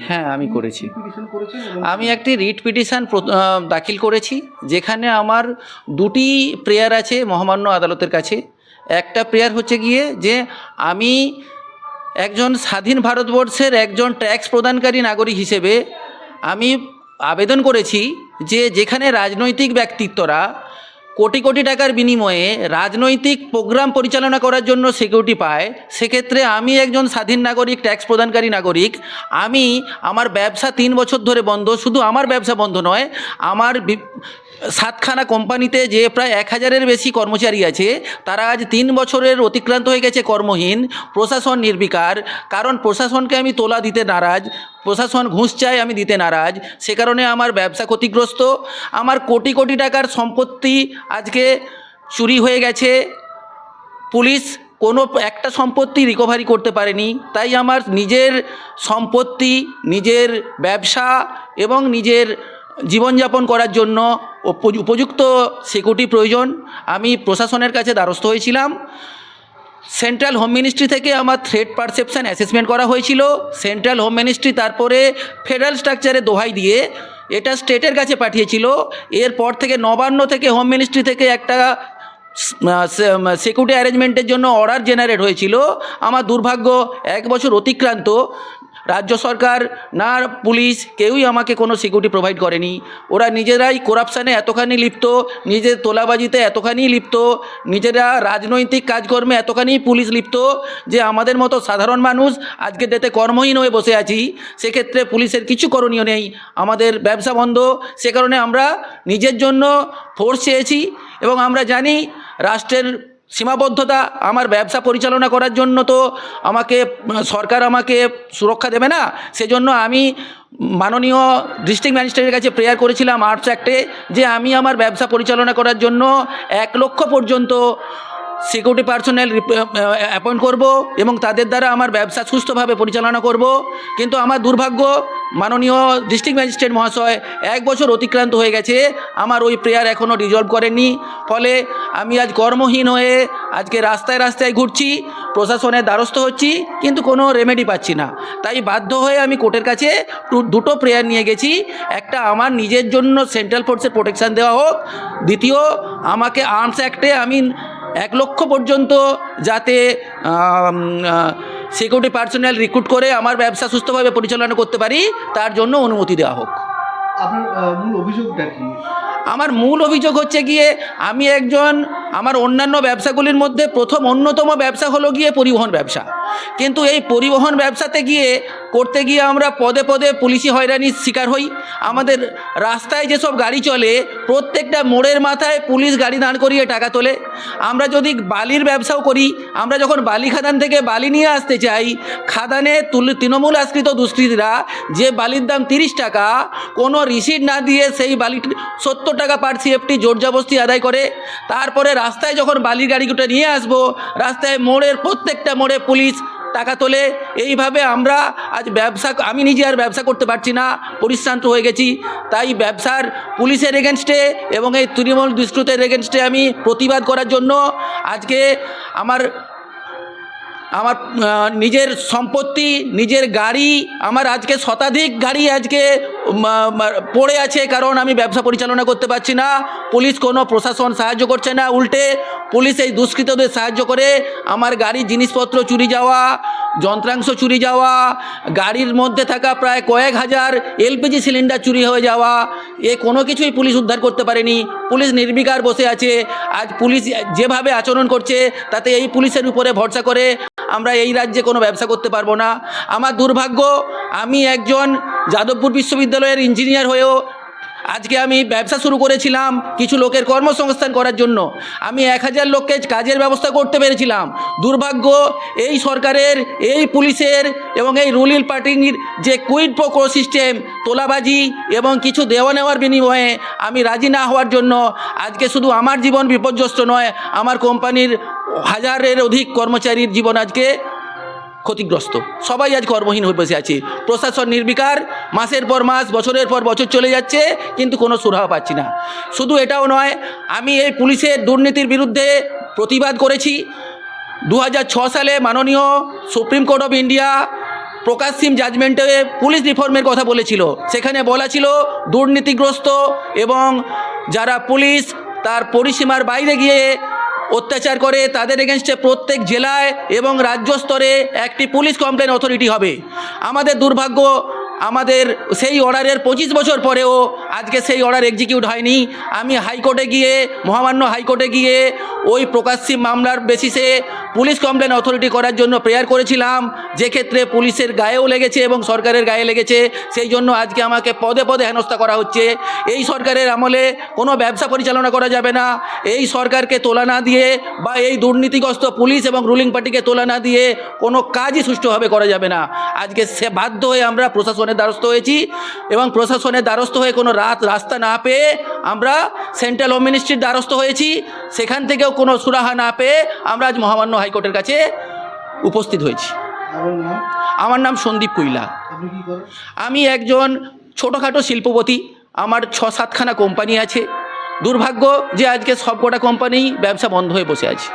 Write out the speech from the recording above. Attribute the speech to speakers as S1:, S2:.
S1: হ্যাঁ, আমি করেছি। আমি একটি রিট পিটিশন দাখিল করেছি, যেখানে আমার দুটি প্রেয়ার আছে মহামান্য আদালতের কাছে। একটা প্রেয়ার হচ্ছে গিয়ে যে আমি একজন স্বাধীন ভারতবর্ষের একজন ট্যাক্স প্রদানকারী নাগরিক হিসেবে আমি আবেদন করেছি যে যেখানে রাজনৈতিক ব্যক্তিত্বরা কোটি কোটি টাকার বিনিময়ে রাজনৈতিক প্রোগ্রাম পরিচালনা করার জন্য সিকিউরিটি পায়, সেক্ষেত্রে আমি একজন স্বাধীন নাগরিক, ট্যাক্স প্রদানকারী নাগরিক, আমি আমার ব্যবসা 3 বছর ধরে বন্ধ। শুধু আমার ব্যবসা বন্ধ নয়, আমার 7খানা কোম্পানিতে যে প্রায় 1000-এর বেশি কর্মচারী আছে, তারা আজ 3 বছরের অতিক্রান্ত হয়ে গেছে কর্মহীন। প্রশাসন নির্বিকার, কারণ প্রশাসনকে আমি তোলা দিতে নারাজ, প্রশাসন ঘুষ চায়, আমি দিতে নারাজ। সে কারণে আমার ব্যবসা ক্ষতিগ্রস্ত। আমার কোটি কোটি টাকার সম্পত্তি আজকে চুরি হয়ে গেছে, পুলিশ কোনো একটা সম্পত্তি রিকভারি করতে পারেনি। তাই আমার নিজের সম্পত্তি, নিজের ব্যবসা এবং নিজের জীবনযাপন করার জন্য উপযুক্ত সিকিউরিটি প্রয়োজন। আমি প্রশাসনের কাছে দ্বারস্থ হয়েছিলাম। সেন্ট্রাল হোম মিনিস্ট্রি থেকে আমার থ্রেট পারসেপশন অ্যাসেসমেন্ট করা হয়েছিল। সেন্ট্রাল হোম মিনিস্ট্রি তারপরে ফেডারেল স্ট্রাকচারে দোহাই দিয়ে এটা স্টেটের কাছে পাঠিয়েছিল। এরপর থেকে নবান্ন থেকে, হোম মিনিস্ট্রি থেকে একটা সিকিউরিটি অ্যারেঞ্জমেন্টের জন্য অর্ডার জেনারেট হয়েছিল। আমার দুর্ভাগ্য 1 বছর অতিক্রান্ত, রাজ্য সরকার না পুলিশ কেউই আমাকে কোনো সিকিউরিটি প্রোভাইড করেনি। ওরা নিজেরাই করাপশানে এতখানি লিপ্ত, নিজের তোলাবাজিতে এতখানি লিপ্ত, নিজেরা রাজনৈতিক কাজকর্মে এতখানি পুলিশ লিপ্ত যে আমাদের মতো সাধারণ মানুষ আজকে ডেটে কর্মহীন হয়ে বসে আছি। সেক্ষেত্রে পুলিশের কিছু করণীয় নেই, আমাদের ব্যবসা বন্ধ। সে কারণে আমরা নিজের জন্য ফোর্স চেয়েছি এবং আমরা জানি রাষ্ট্রের সীমাবদ্ধতা। আমার ব্যবসা পরিচালনা করার জন্য তো সরকার আমাকে সুরক্ষা দেবে না। সেজন্য আমি মাননীয় ডিস্ট্রিক্ট ম্যাজিস্ট্রেটের কাছে প্রেয়ার করেছিলাম আর্টস অ্যাক্টে, যে আমি আমার ব্যবসা পরিচালনা করার জন্য 1 লক্ষ পর্যন্ত সিকিউরিটি পার্সোনেল অ্যাপয়েন্ট করব এবং তাদের দ্বারা আমার ব্যবসা সুস্থভাবে পরিচালনা করব। কিন্তু আমার দুর্ভাগ্য, মাননীয় ডিস্ট্রিক্ট ম্যাজিস্ট্রেট মহাশয় 1 বছর অতিক্রান্ত হয়ে গেছে, আমার ওই প্রেয়ার এখনও রিজলভ করেননি। ফলে আমি আজ কর্মহীন হয়ে আজকে রাস্তায় রাস্তায় ঘুরছি, প্রশাসনের দ্বারস্থ হচ্ছি, কিন্তু কোনো রেমেডি পাচ্ছি না। তাই বাধ্য হয়ে আমি কোর্টের কাছে দুটো প্রেয়ার নিয়ে গেছি। একটা, আমার নিজের জন্য সেন্ট্রাল ফোর্সের প্রোটেকশান দেওয়া হোক। দ্বিতীয়, আমাকে আর্মস অ্যাক্টে আমি 1 লক্ষ পর্যন্ত যাতে সিকিউরিটি পার্সোনেল রিক্রুট করে আমার ব্যবসা সুস্থভাবে পরিচালনা করতে পারি, তার জন্য অনুমতি দেওয়া হোক।
S2: আপনার মূল অভিযোগটা কি?
S1: আমার মূল অভিযোগ হচ্ছে গিয়ে আমি আমার অন্যান্য ব্যবসাগুলির মধ্যে অন্যতম ব্যবসা হলো গিয়ে পরিবহন ব্যবসা। কিন্তু এই পরিবহন ব্যবসাতে করতে গিয়ে আমরা পদে পদে পুলিশি হয়রানির শিকার হই। আমাদের রাস্তায় যেসব গাড়ি চলে, প্রত্যেকটা মোড়ের মাথায় পুলিশ গাড়ি দাঁড় করিয়ে টাকা তোলে। আমরা যদি বালির ব্যবসাও করি, আমরা যখন বালি খাদান থেকে বালি নিয়ে আসতে চাই, খাদানে তৃণমূল আশ্রিত দুষ্কৃতীরা যে বালির দাম 30 টাকা, কোনো রিসিট না দিয়ে সেই বালি 70 টাকা পার সিএফটি জোরজবস্তি আদায় করে। তারপরে রাস্তায় যখন বালির গাড়িটা নিয়ে আসবো, রাস্তায় প্রত্যেকটা মোড়ে পুলিশ টাকা তোলে। এইভাবে আমরা আজ আমি নিজে আর ব্যবসা করতে পারছি না, পরিশ্রান্ত হয়ে গেছি। তাই পুলিশের এগেনস্টে এবং এই তৃণমূল দুষ্কৃতের এগেনস্টে আমি প্রতিবাদ করার জন্য আজকে আমার নিজের সম্পত্তি, নিজের গাড়ি, আমার আজকে শতাধিক গাড়ি আজকে পড়ে আছে, কারণ আমি ব্যবসা পরিচালনা করতে পারছি না। পুলিশ কোনো প্রশাসন সাহায্য করছে না, উল্টে পুলিশ এই দুষ্কৃতদের সাহায্য করে আমার গাড়ির জিনিসপত্র চুরি যাওয়া, যন্ত্রাংশ চুরি যাওয়া, গাড়ির মধ্যে থাকা প্রায় কয়েক হাজার এলপিজি সিলিন্ডার চুরি হয়ে যাওয়া, কোনো কিছুই পুলিশ উদ্ধার করতে পারেনি। পুলিশ নির্বিকার বসে আছে। আজ পুলিশ যেভাবে আচরণ করছে, তাতে এই পুলিশের উপরে ভরসা করে আমরা এই রাজ্যে কোনো ব্যবসা করতে পারবো না। আমার দুর্ভাগ্য, আমি একজন যাদবপুর বিশ্ববিদ্যালয়ের ইঞ্জিনিয়ার হয়েও আজকে আমি ব্যবসা শুরু করেছিলাম কিছু লোকের কর্মসংস্থান করার জন্য। আমি 1000 লোককে কাজের ব্যবস্থা করতে পেরেছিলাম। দুর্ভাগ্য, এই সরকারের, এই পুলিশের এবং এই রুলিং পার্টির যে কুইড প্রো কো সিস্টেম, তোলাবাজি এবং কিছু দেওয়া নেওয়ার বিনিময়ে আমি রাজি না হওয়ার জন্য আজকে শুধু আমার জীবন বিপর্যস্ত নয়, আমার কোম্পানির 1000-এর অধিক কর্মচারীর জীবন আজকে ক্ষতিগ্রস্ত। সবাই আজ কর্মহীন হয়ে বসে আছে। প্রশাসন নির্বিকার, মাসের পর মাস, বছরের পর বছর চলে যাচ্ছে, কিন্তু কোনো সুরাহা পাচ্ছি না। শুধু এটাও নয়, আমি এই পুলিশের দুর্নীতির বিরুদ্ধে প্রতিবাদ করেছি। 2006 সালে মাননীয় supreme court of India Prakash Singh জাজমেন্টে পুলিশ রিফর্মের কথা বলেছিল। সেখানে বলা ছিল দুর্নীতিগ্রস্ত এবং যারা পুলিশ তার পরিসীমার বাইরে গিয়ে অত্যাচার করে তাদের এগেনস্টে প্রত্যেক জেলায় এবং রাজ্য স্তরে একটি পুলিশ কমপ্লেন অথরিটি হবে। আমাদের দুর্ভাগ্য, আমাদের সেই অর্ডারের 25 বছর পরেও আজকে সেই অর্ডার এক্সিকিউট হয়নি। আমি হাইকোর্টে গিয়ে, মহামান্য হাইকোর্টে গিয়ে ওই প্রকাশ সিং মামলার বেসিসে পুলিশ কমপ্লেন অথরিটি করার জন্য প্রেয়ার করেছিলাম, যে ক্ষেত্রে পুলিশের গায়েও লেগেছে এবং সরকারের গায়ে লেগেছে। সেই জন্য আজকে আমাকে পদে পদে হেনস্থা করা হচ্ছে। এই সরকারের আমলে কোনো ব্যবসা পরিচালনা করা যাবে না। এই সরকারকে তোলা না দিয়ে বা এই দুর্নীতিগ্রস্ত পুলিশ এবং রুলিং পার্টিকে তোলা না দিয়ে কোনো কাজই সুষ্ঠুভাবে করা যাবে না। আজকে সে বাধ্য হয়ে আমরা প্রশাসনের দ্বারস্থ হয়েছি এবং প্রশাসনের দ্বারস্থ হয়ে কোনো রাস্তা না পেয়ে আমরা সেন্ট্রাল হোম মিনিস্ট্রির দ্বারস্থ হয়েছি। সেখান থেকেও কোনো সুরাহা না পেয়ে আমরা আজ মহামান্য হাইকোর্টের কাছে উপস্থিত হয়েছি।
S2: আপনার নাম?
S1: আমার নাম সন্দীপ কুইলা।
S2: আপনি কি করেন?
S1: আমি একজন ছোটোখাটো শিল্পপতি। আমার 6-7খানা কোম্পানি আছে। দুর্ভাগ্য যে আজকে সবকটা কোম্পানি ব্যবসা বন্ধ হয়ে বসে আছে।